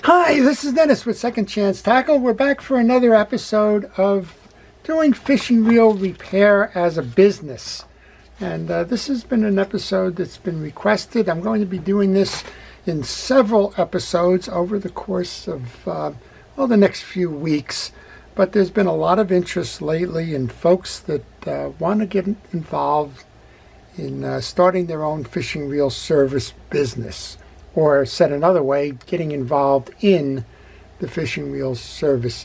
Hi, this is Dennis with Second Chance Tackle. We're back for another episode of doing fishing reel repair as a business. And this has been an episode that's been requested. I'm going to be doing this in several episodes over the course of the next few weeks. But there's been a lot of interest lately in folks that want to get involved in starting their own fishing reel service business. Or said another way, getting involved in the fishing reel service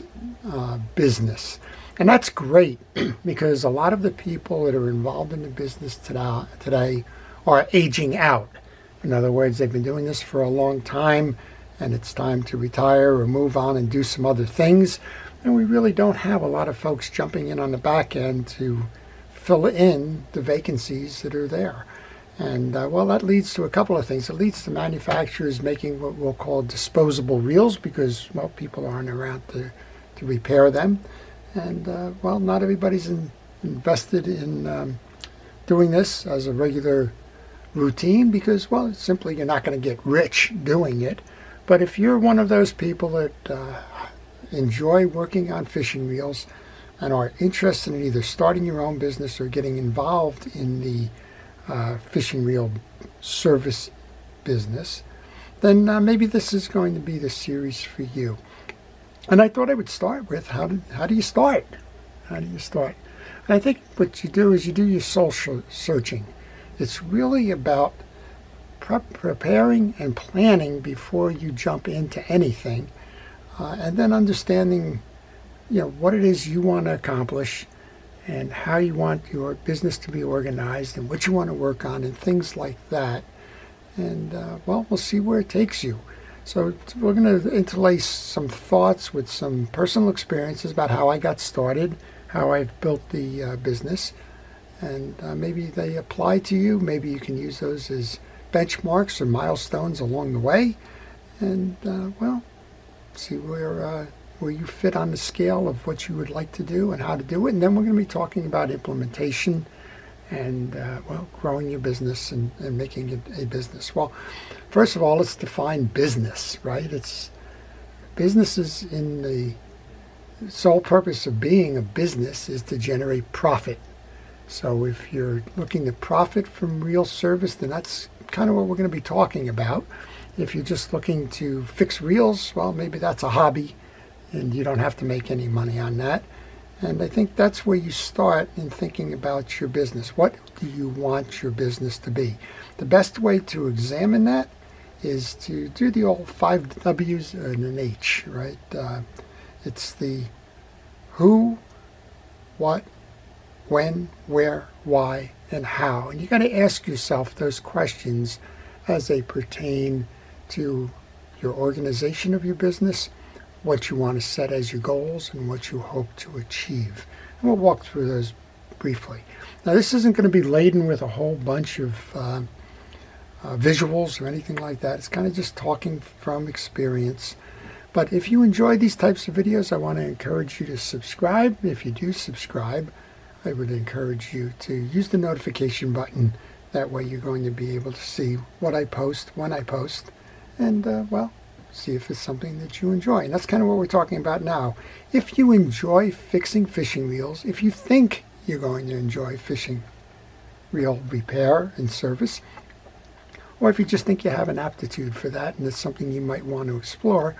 business. And that's great because a lot of the people that are involved in the business today are aging out. In other words, they've been doing this for a long time and it's time to retire or move on and do some other things. And we really don't have a lot of folks jumping in on the back end to fill in the vacancies that are there. And that leads to a couple of things. It leads to manufacturers making what we'll call disposable reels because, people aren't around to repair them. And, not everybody's invested in doing this as a regular routine because, simply you're not going to get rich doing it. But if you're one of those people that enjoy working on fishing reels and are interested in either starting your own business or getting involved in the fishing reel service business, then maybe this is going to be the series for you. And I thought I would start with how do you start? How do you start? And I think what you do is you do your soul searching. It's really about preparing and planning before you jump into anything, and then understanding, what it is you want to accomplish and how you want your business to be organized and what you want to work on and things like that. And, we'll see where it takes you. So we're going to interlace some thoughts with some personal experiences about how I got started, how I've built the business, and maybe they apply to you. Maybe you can use those as benchmarks or milestones along the way. And, see where you fit on the scale of what you would like to do and how to do it. And then we're going to be talking about implementation and, growing your business and making it a business. Well, first of all, let's define business, right? Business is in the sole purpose of being a business is to generate profit. So if you're looking to profit from reel service, then that's kind of what we're going to be talking about. If you're just looking to fix reels, maybe that's a hobby and you don't have to make any money on that. And I think that's where you start in thinking about your business. What do you want your business to be? The best way to examine that is to do the old 5 W's and an H, right? It's the who, what, when, where, why, and how. And you got to ask yourself those questions as they pertain to your organization of your business, what you want to set as your goals, and what you hope to achieve. And we'll walk through those briefly. Now, this isn't going to be laden with a whole bunch of visuals or anything like that. It's kind of just talking from experience. But if you enjoy these types of videos, I want to encourage you to subscribe. If you do subscribe, I would encourage you to use the notification button. That way you're going to be able to see what I post, when I post, and, see if it's something that you enjoy. And that's kind of what we're talking about now. If you enjoy fixing fishing reels, if you think you're going to enjoy fishing reel repair and service, or if you just think you have an aptitude for that and it's something you might want to explore,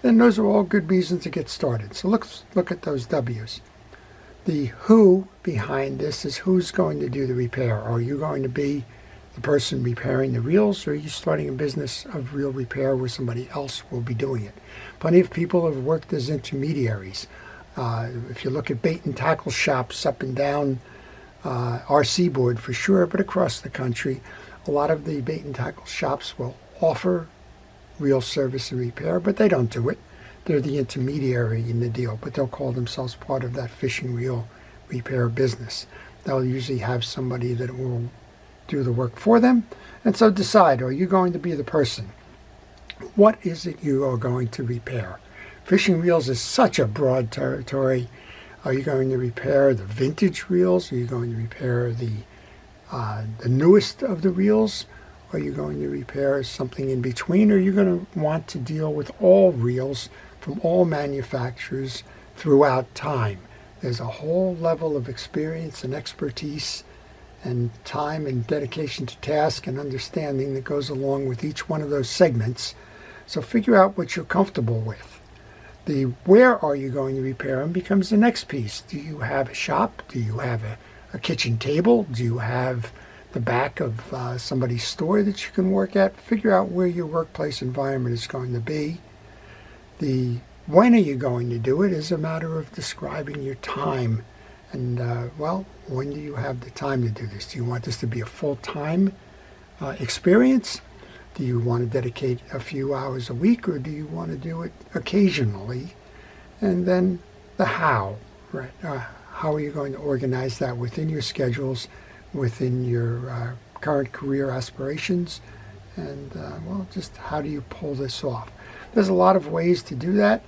then those are all good reasons to get started. So let's look at those W's. The who behind this is who's going to do the repair. Are you going to be the person repairing the reels, or are you starting a business of reel repair where somebody else will be doing it? Plenty of people have worked as intermediaries. If you look at bait and tackle shops up and down our seaboard for sure, but across the country, a lot of the bait and tackle shops will offer reel service and repair, but they don't do it. They're the intermediary in the deal, but they'll call themselves part of that fishing reel repair business. They'll usually have somebody that will do the work for them. And so decide, are you going to be the person? What is it you are going to repair? Fishing reels is such a broad territory. Are you going to repair the vintage reels? Are you going to repair the newest of the reels? Are you going to repair something in between? Or are you going to want to deal with all reels from all manufacturers throughout time? There's a whole level of experience and expertise and time and dedication to task and understanding that goes along with each one of those segments. So figure out what you're comfortable with. The where are you going to repair them becomes the next piece. Do you have a shop? Do you have a kitchen table? Do you have the back of somebody's store that you can work at? Figure out where your workplace environment is going to be. The when are you going to do it is a matter of describing your time. And, when do you have the time to do this? Do you want this to be a full-time experience? Do you want to dedicate a few hours a week, or do you want to do it occasionally? And then the how, right? How are you going to organize that within your schedules, within your current career aspirations? And, just how do you pull this off? There's a lot of ways to do that.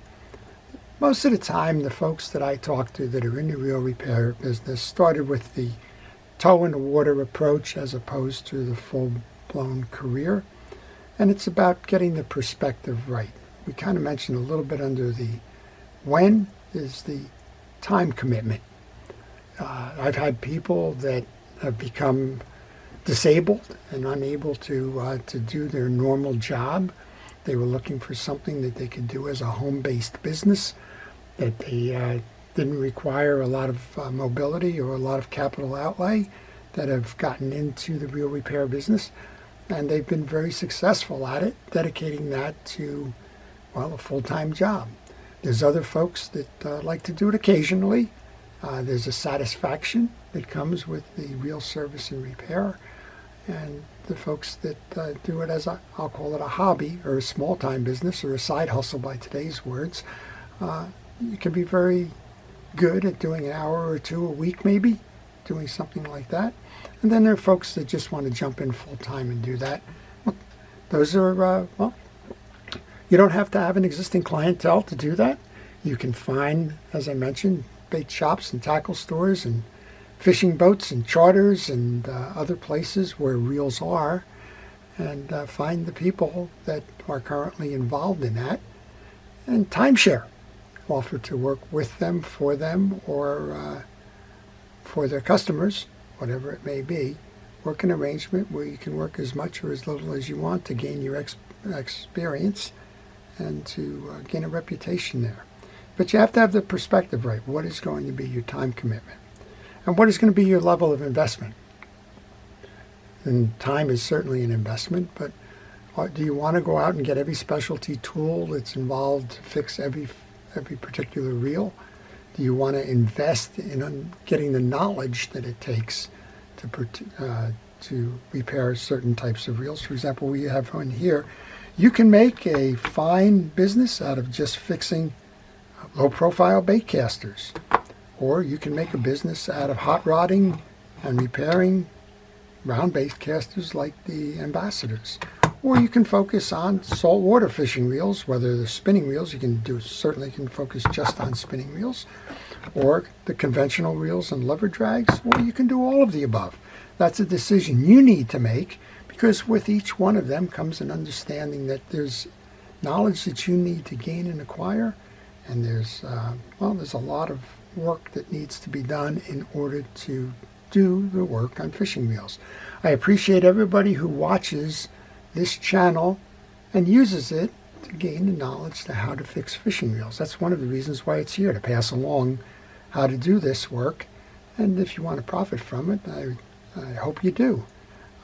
Most of the time, the folks that I talk to that are in the reel repair business started with the toe in the water approach as opposed to the full-blown career. And it's about getting the perspective right. We kind of mentioned a little bit under the when is the time commitment. I've had people that have become disabled and unable to do their normal job. They were looking for something that they could do as a home-based business, that they didn't require a lot of mobility or a lot of capital outlay, that have gotten into the reel repair business. And they've been very successful at it, dedicating that to, a full-time job. There's other folks that like to do it occasionally. There's a satisfaction that comes with the reel service and repair. And the folks that do it as I'll call it a hobby or a small-time business or a side hustle by today's words, you can be very good at doing an hour or two a week maybe, doing something like that. And then there are folks that just want to jump in full-time and do that. Those are, you don't have to have an existing clientele to do that. You can find, as I mentioned, bait shops and tackle stores and fishing boats and charters and other places where reels are, and find the people that are currently involved in that, and timeshare. Offer to work with them, or for their customers, whatever it may be. Work an arrangement where you can work as much or as little as you want to gain your experience and to gain a reputation there. But you have to have the perspective right. What is going to be your time commitment? And what is going to be your level of investment? And time is certainly an investment, but do you want to go out and get every specialty tool that's involved to fix every particular reel? Do you want to invest in getting the knowledge that it takes to repair certain types of reels? For example, we have one here. You can make a fine business out of just fixing low-profile bait casters. Or you can make a business out of hot rodding and repairing round bait casters like the Ambassadors. Or you can focus on saltwater fishing reels, whether they're spinning reels. Certainly can focus just on spinning reels, or the conventional reels and lever drags, or you can do all of the above. That's a decision you need to make, because with each one of them comes an understanding that there's knowledge that you need to gain and acquire, and there's a lot of work that needs to be done in order to do the work on fishing reels. I appreciate everybody who watches this channel and uses it to gain the knowledge to how to fix fishing reels. That's one of the reasons why it's here, to pass along how to do this work. And if you want to profit from it, I hope you do.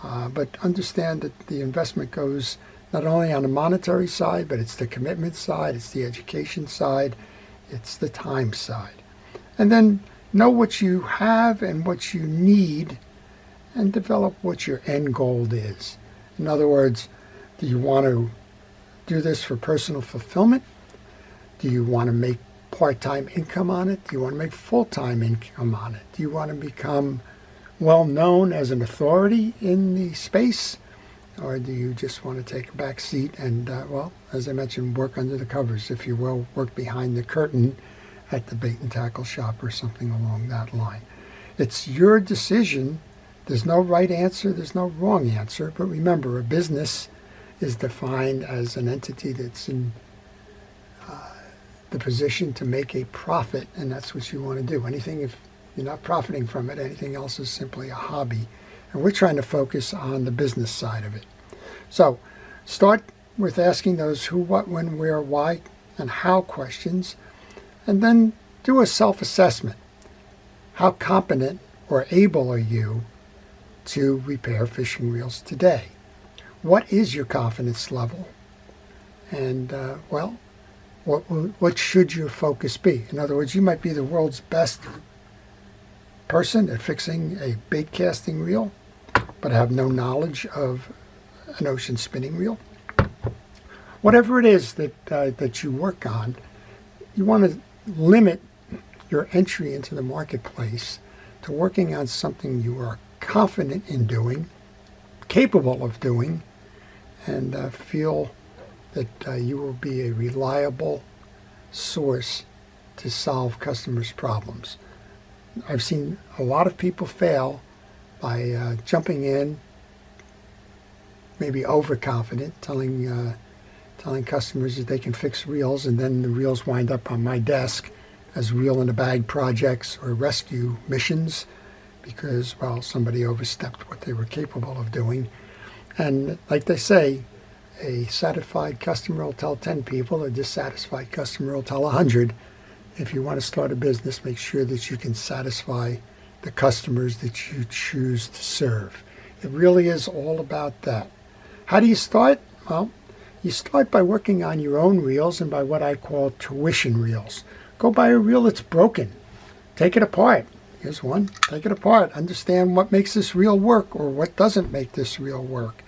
But understand that the investment goes not only on the monetary side, but it's the commitment side, it's the education side, it's the time side. And then know what you have and what you need, and develop what your end goal is. In other words, do you want to do this for personal fulfillment? Do you want to make part-time income on it? Do you want to make full-time income on it? Do you want to become well known as an authority in the space? Or do you just want to take a back seat and, as I mentioned, work under the covers, if you will, work behind the curtain at the bait and tackle shop or something along that line? It's your decision There's no right answer, there's no wrong answer, but remember, a business is defined as an entity that's in the position to make a profit, and that's what you want to do. Anything, if you're not profiting from it, anything else is simply a hobby. And we're trying to focus on the business side of it. So start with asking those who, what, when, where, why, and how questions, and then do a self-assessment. How competent or able are you to repair fishing reels today? What is your confidence level? And, what should your focus be? In other words, you might be the world's best person at fixing a bait casting reel, but have no knowledge of an ocean spinning reel. Whatever it is that you work on, you want to limit your entry into the marketplace to working on something you are confident in doing, capable of doing, and feel that you will be a reliable source to solve customers' problems. I've seen a lot of people fail by jumping in, maybe overconfident, telling customers that they can fix reels, and then the reels wind up on my desk as reel-in-a-bag projects or rescue missions because, well, somebody overstepped what they were capable of doing. And like they say, a satisfied customer will tell 10 people, a dissatisfied customer will tell 100. If you want to start a business, make sure that you can satisfy the customers that you choose to serve. It really is all about that. How do you start? Well, you start by working on your own reels and by what I call tuition reels. Go buy a reel that's broken. Take it apart. Here's one. Take it apart. Understand what makes this reel work or what doesn't make this reel work.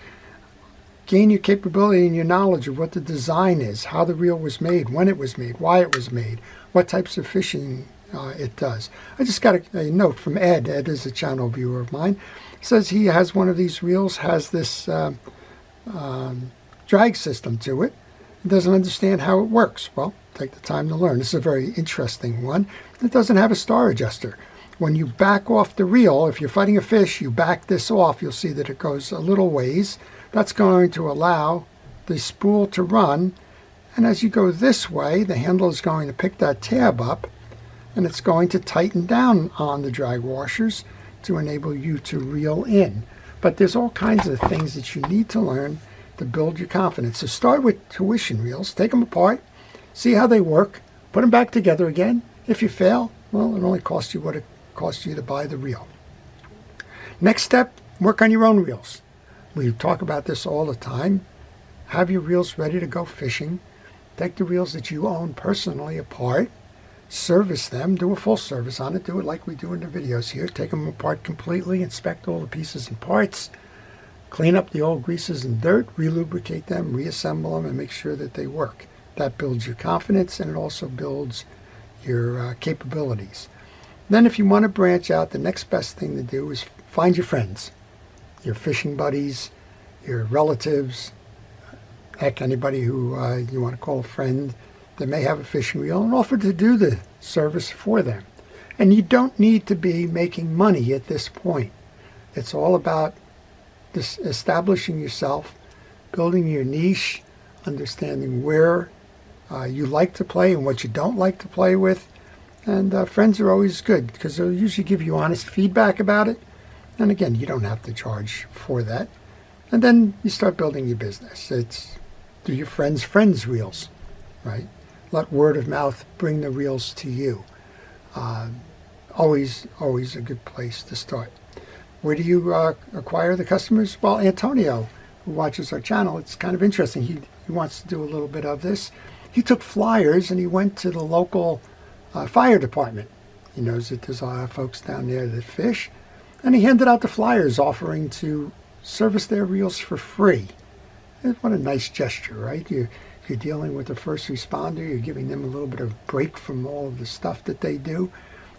Gain your capability and your knowledge of what the design is, how the reel was made, when it was made, why it was made, what types of fishing it does. I just got a note from Ed. Ed is a channel viewer of mine. Says he has one of these reels, has this drag system to it, and doesn't understand how it works. Well, take the time to learn. This is a very interesting one. It doesn't have a star adjuster. When you back off the reel, if you're fighting a fish, you back this off, you'll see that it goes a little ways. That's going to allow the spool to run, and as you go this way, the handle is going to pick that tab up, and it's going to tighten down on the drag washers to enable you to reel in. But there's all kinds of things that you need to learn to build your confidence. So start with tuition reels, take them apart, see how they work, put them back together again. If you fail, well, it only costs you what it costs you to buy the reel. Next step, work on your own reels. We talk about this all the time. Have your reels ready to go fishing. Take the reels that you own personally apart, service them, do a full service on it, do it like we do in the videos here. Take them apart completely, inspect all the pieces and parts, clean up the old greases and dirt, relubricate them, reassemble them, and make sure that they work. That builds your confidence, and it also builds your capabilities. Then if you want to branch out, the next best thing to do is find your friends, your fishing buddies, your relatives, heck, anybody who you want to call a friend that may have a fishing reel, and offer to do the service for them. And you don't need to be making money at this point. It's all about establishing yourself, building your niche, understanding where you like to play and what you don't like to play with. And friends are always good because they'll usually give you honest feedback about it. And again, you don't have to charge for that. And then you start building your business. It's do your friends' reels, right? Let word of mouth bring the reels to you. Always a good place to start. Where do you acquire the customers? Well, Antonio, who watches our channel, it's kind of interesting. He wants to do a little bit of this. He took flyers and he went to the local fire department. He knows that there's a lot of folks down there that fish. And he handed out the flyers offering to service their reels for free. And what a nice gesture, right? You're dealing with a first responder. You're giving them a little bit of break from all of the stuff that they do.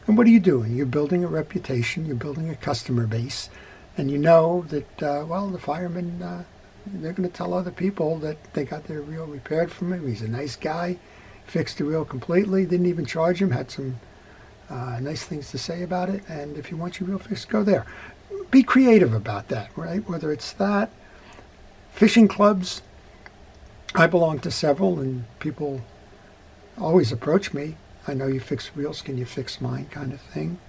And what are you doing? You're building a reputation. You're building a customer base. And you know that, the firemen, they're going to tell other people that they got their reel repaired from him. He's a nice guy. Fixed the reel completely. Didn't even charge him. Had some nice things to say about it. And if you want your reel fixed, go there. be creative about that, right? Whether it's that, fishing clubs. I belong to several, and people always approach me. I know you fix reels, can you fix mine, kind of thing.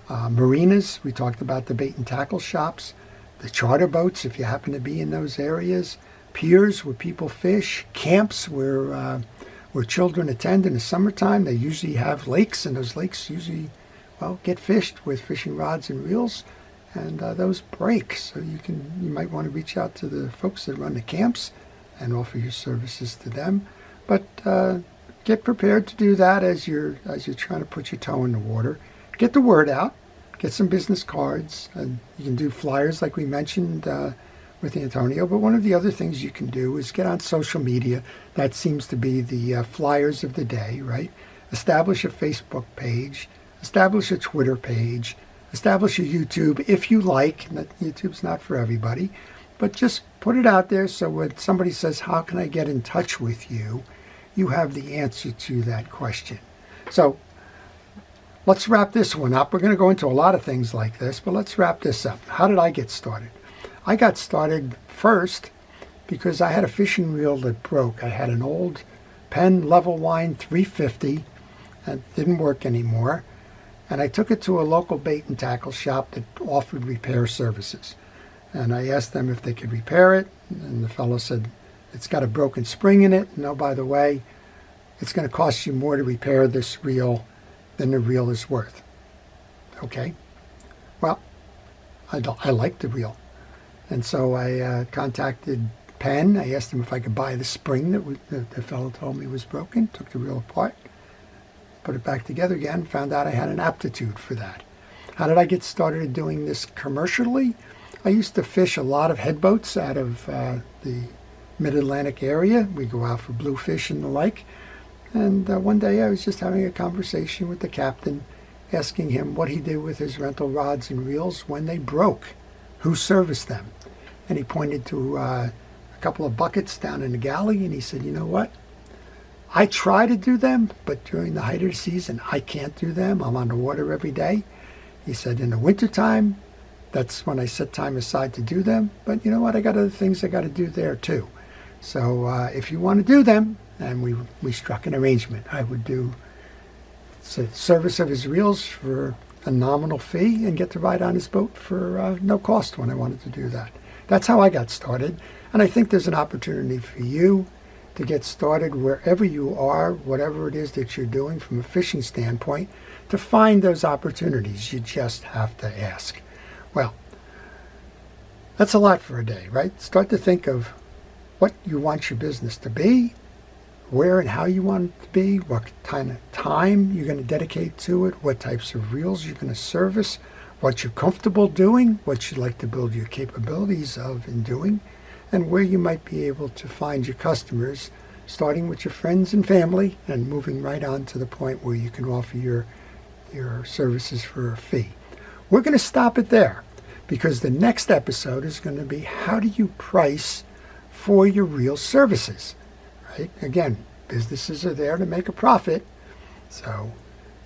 Marinas, we talked about the bait and tackle shops, the charter boats, if you happen to be in those areas, piers where people fish, camps where children attend in the summertime. They usually have lakes, and those lakes usually, well, get fished with fishing rods and reels, and those break. So you might want to reach out to the folks that run the camps and offer your services to them. But get prepared to do that as you're trying to put your toe in the water. Get the word out. Get some business cards. And you can do flyers like we mentioned with Antonio. But one of the other things you can do is get on social media. That seems to be the flyers of the day, right? Establish a Facebook page. Establish a Twitter page. Establish a YouTube if you like. YouTube's not for everybody. But just put it out there so when somebody says, how can I get in touch with you? You have the answer to that question. So let's wrap this one up. We're going to go into a lot of things like this, but let's wrap this up. How did I get started? I got started first because I had a fishing reel that broke. I had an old Penn Level Line 350 that didn't work anymore, and I took it to a local bait and tackle shop that offered repair services. And I asked them if they could repair it, and the fellow said, it's got a broken spring in it. No, by the way, it's going to cost you more to repair this reel than the reel is worth. Okay. Well, I liked the reel. And so I contacted Penn. I asked him if I could buy the spring that the fellow told me was broken. Took the reel apart, put it back together again, found out I had an aptitude for that. How did I get started doing this commercially? I used to fish a lot of head boats out of the mid-Atlantic area. We go out for bluefish and the like. And one day I was just having a conversation with the captain, asking him what he did with his rental rods and reels when they broke, who serviced them. And he pointed to a couple of buckets down in the galley, and he said, you know what? I try to do them, but during the height of the season, I can't do them. I'm on the water every day. He said, in the wintertime, that's when I set time aside to do them. But you know what? I got other things I got to do there too. So if you want to do them, and we struck an arrangement. I would do service of his reels for a nominal fee and get to ride on his boat for no cost when I wanted to do that. That's how I got started. And I think there's an opportunity for you to get started wherever you are, whatever it is that you're doing from a fishing standpoint, to find those opportunities. You just have to ask. Well, that's a lot for a day, right? Start to think of what you want your business to be, where and how you want it to be, what kind of time you're going to dedicate to it, what types of reels you're going to service, what you're comfortable doing, what you'd like to build your capabilities of in doing, and where you might be able to find your customers, starting with your friends and family and moving right on to the point where you can offer your services for a fee. We're going to stop it there because the next episode is going to be how do you price for your reel services, right? Again, businesses are there to make a profit. So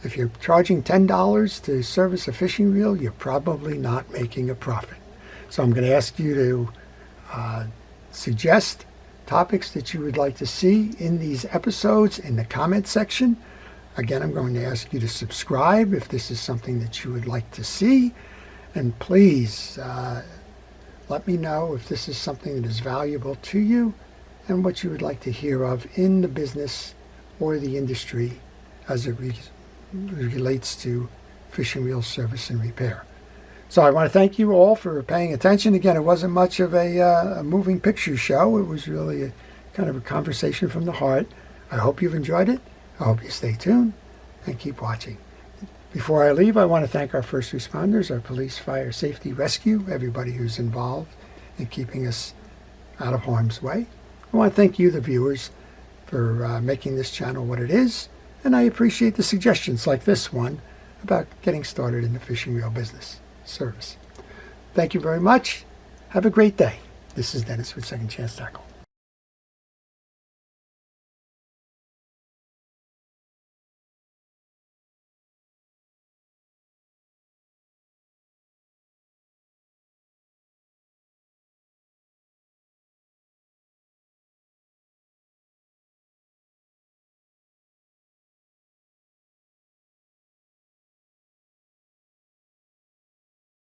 if you're charging $10 to service a fishing reel, you're probably not making a profit. So I'm going to ask you to suggest topics that you would like to see in these episodes in the comment section. Again, I'm going to ask you to subscribe if this is something that you would like to see. And please let me know if this is something that is valuable to you and what you would like to hear of in the business or the industry as it relates to fishing reel service and repair. So I want to thank you all for paying attention. Again, it wasn't much of a moving picture show. It was really a kind of a conversation from the heart. I hope you've enjoyed it. I hope you stay tuned and keep watching. Before I leave, I want to thank our first responders, our police, fire, safety, rescue, everybody who's involved in keeping us out of harm's way. I want to thank you, the viewers, for making this channel what it is, and I appreciate the suggestions like this one about getting started in the fishing reel business service. Thank you very much. Have a great day. This is Dennis with Second Chance Tackle.